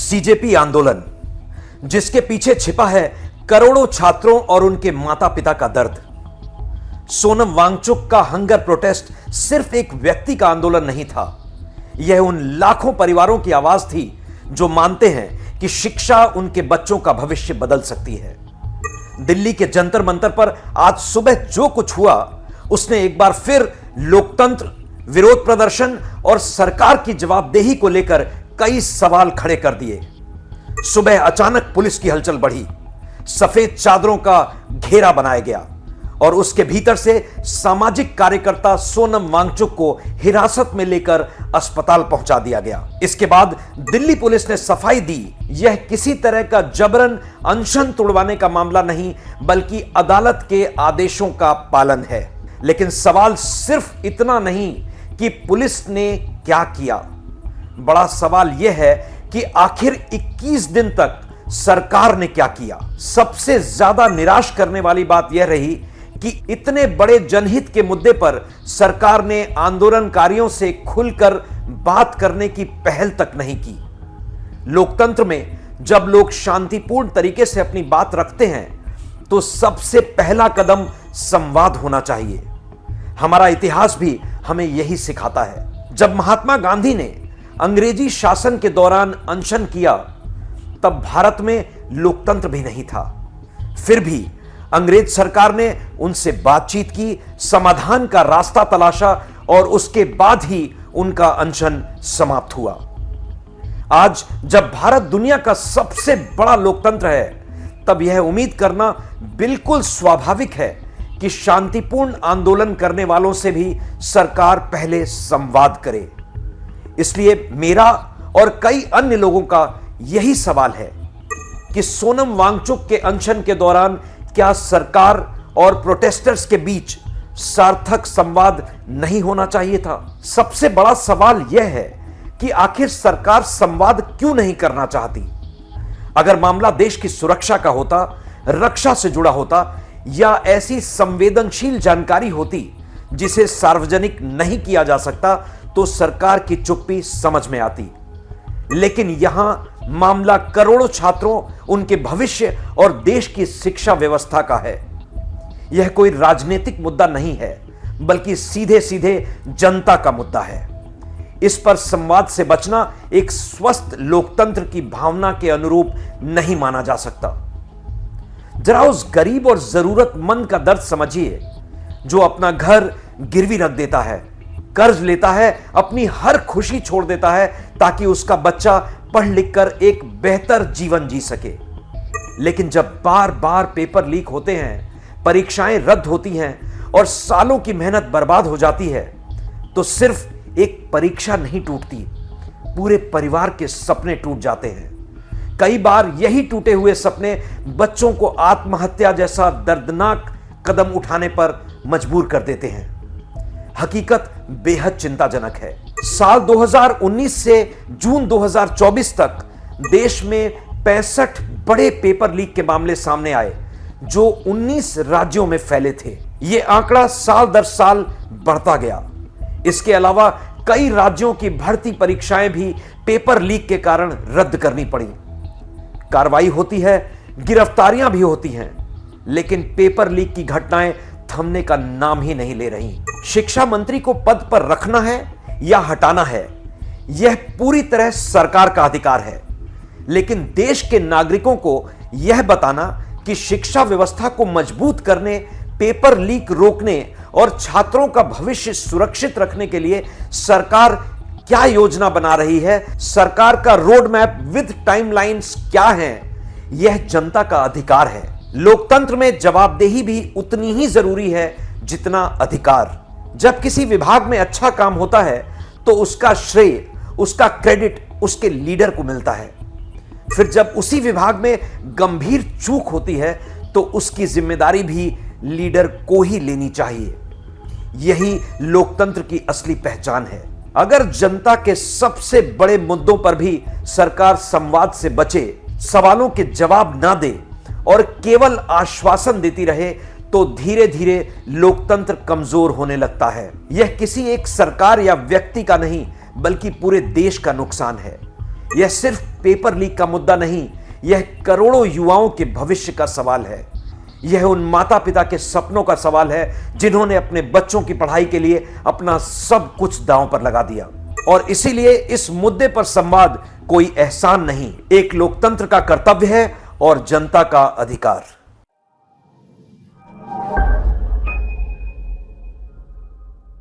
CJP आंदोलन, जिसके पीछे छिपा है करोड़ों छात्रों और उनके माता पिता का दर्द। सोनम वांगचुक का हंगर प्रोटेस्ट सिर्फ एक व्यक्ति का आंदोलन नहीं था, यह उन लाखों परिवारों की आवाज थी जो मानते हैं कि शिक्षा उनके बच्चों का भविष्य बदल सकती है। दिल्ली के जंतर मंतर पर आज सुबह जो कुछ हुआ, उसने एक बार फिर लोकतंत्र, विरोध प्रदर्शन और सरकार की जवाबदेही को लेकर कई सवाल खड़े कर दिए। सुबह अचानक पुलिस की हलचल बढ़ी, सफेद चादरों का घेरा बनाया गया और उसके भीतर से सामाजिक कार्यकर्ता सोनम वांगचुक को हिरासत में लेकर अस्पताल पहुंचा दिया गया। इसके बाद दिल्ली पुलिस ने सफाई दी, यह किसी तरह का जबरन अनशन तोड़वाने का मामला नहीं, बल्कि अदालत के आदेशों का पालन है। लेकिन सवाल सिर्फ इतना नहीं कि पुलिस ने क्या किया, बड़ा सवाल यह है कि आखिर 21 दिन तक सरकार ने क्या किया। सबसे ज्यादा निराश करने वाली बात यह रही कि इतने बड़े जनहित के मुद्दे पर सरकार ने आंदोलनकारियों से खुलकर बात करने की पहल तक नहीं की। लोकतंत्र में जब लोग शांतिपूर्ण तरीके से अपनी बात रखते हैं तो सबसे पहला कदम संवाद होना चाहिए। हमारा इतिहास भी हमें यही सिखाता है। जब महात्मा गांधी ने अंग्रेजी शासन के दौरान अनशन किया, तब भारत में लोकतंत्र भी नहीं था। फिर भी अंग्रेज सरकार ने उनसे बातचीत की, समाधान का रास्ता तलाशा और उसके बाद ही उनका अनशन समाप्त हुआ। आज जब भारत दुनिया का सबसे बड़ा लोकतंत्र है, तब यह उम्मीद करना बिल्कुल स्वाभाविक है कि शांतिपूर्ण आंदोलन करने वालों से भी सरकार पहले संवाद करे। इसलिए मेरा और कई अन्य लोगों का यही सवाल है कि सोनम वांगचुक के अनशन के दौरान क्या सरकार और प्रोटेस्टर्स के बीच सार्थक संवाद नहीं होना चाहिए था? सबसे बड़ा सवाल यह है कि आखिर सरकार संवाद क्यों नहीं करना चाहती? अगर मामला देश की सुरक्षा का होता, रक्षा से जुड़ा होता या ऐसी संवेदनशील जानकारी होती जिसे सार्वजनिक नहीं किया जा सकता, तो सरकार की चुप्पी समझ में आती। लेकिन यहां मामला करोड़ों छात्रों, उनके भविष्य और देश की शिक्षा व्यवस्था का है। यह कोई राजनीतिक मुद्दा नहीं है, बल्कि सीधे सीधे जनता का मुद्दा है। इस पर संवाद से बचना एक स्वस्थ लोकतंत्र की भावना के अनुरूप नहीं माना जा सकता। जरा उस गरीब और जरूरतमंद का दर्द समझिए जो अपना घर गिरवी रख देता है, कर्ज लेता है, अपनी हर खुशी छोड़ देता है ताकि उसका बच्चा पढ़ लिखकर एक बेहतर जीवन जी सके। लेकिन जब बार बार पेपर लीक होते हैं, परीक्षाएं रद्द होती हैं और सालों की मेहनत बर्बाद हो जाती है, तो सिर्फ एक परीक्षा नहीं टूटती, पूरे परिवार के सपने टूट जाते हैं। कई बार यही टूटे हुए सपने बच्चों को आत्महत्या जैसा दर्दनाक कदम उठाने पर मजबूर कर देते हैं। हकीकत बेहद चिंताजनक है। साल 2019 से जून 2024 तक देश में 65 बड़े पेपर लीक के मामले सामने आए, जो 19 राज्यों में फैले थे। यह आंकड़ा साल दर साल बढ़ता गया। इसके अलावा कई राज्यों की भर्ती परीक्षाएं भी पेपर लीक के कारण रद्द करनी पड़ी। कार्रवाई होती है, गिरफ्तारियां भी होती हैं, लेकिन पेपर लीक की घटनाएं थमने का नाम ही नहीं ले रही। शिक्षा मंत्री को पद पर रखना है या हटाना है, यह पूरी तरह सरकार का अधिकार है। लेकिन देश के नागरिकों को यह बताना कि शिक्षा व्यवस्था को मजबूत करने, पेपर लीक रोकने और छात्रों का भविष्य सुरक्षित रखने के लिए सरकार क्या योजना बना रही है, सरकार का रोड मैप विद टाइमलाइंस क्या है, यह जनता का अधिकार है। लोकतंत्र में जवाबदेही भी उतनी ही जरूरी है जितना अधिकार। जब किसी विभाग में अच्छा काम होता है तो उसका श्रेय, उसका क्रेडिट उसके लीडर को मिलता है। फिर जब उसी विभाग में गंभीर चूक होती है तो उसकी जिम्मेदारी भी लीडर को ही लेनी चाहिए। यही लोकतंत्र की असली पहचान है। अगर जनता के सबसे बड़े मुद्दों पर भी सरकार संवाद से बचे, सवालों के जवाब ना दे और केवल आश्वासन देती रहे, तो धीरे धीरे लोकतंत्र कमजोर होने लगता है। यह किसी एक सरकार या व्यक्ति का नहीं, बल्कि पूरे देश का नुकसान है। यह सिर्फ पेपर लीक का मुद्दा नहीं, यह करोड़ों युवाओं के भविष्य का सवाल है। यह उन माता पिता के सपनों का सवाल है जिन्होंने अपने बच्चों की पढ़ाई के लिए अपना सब कुछ दांव पर लगा दिया। और इसीलिए इस मुद्दे पर संवाद कोई एहसान नहीं, एक लोकतंत्र का कर्तव्य है और जनता का अधिकार।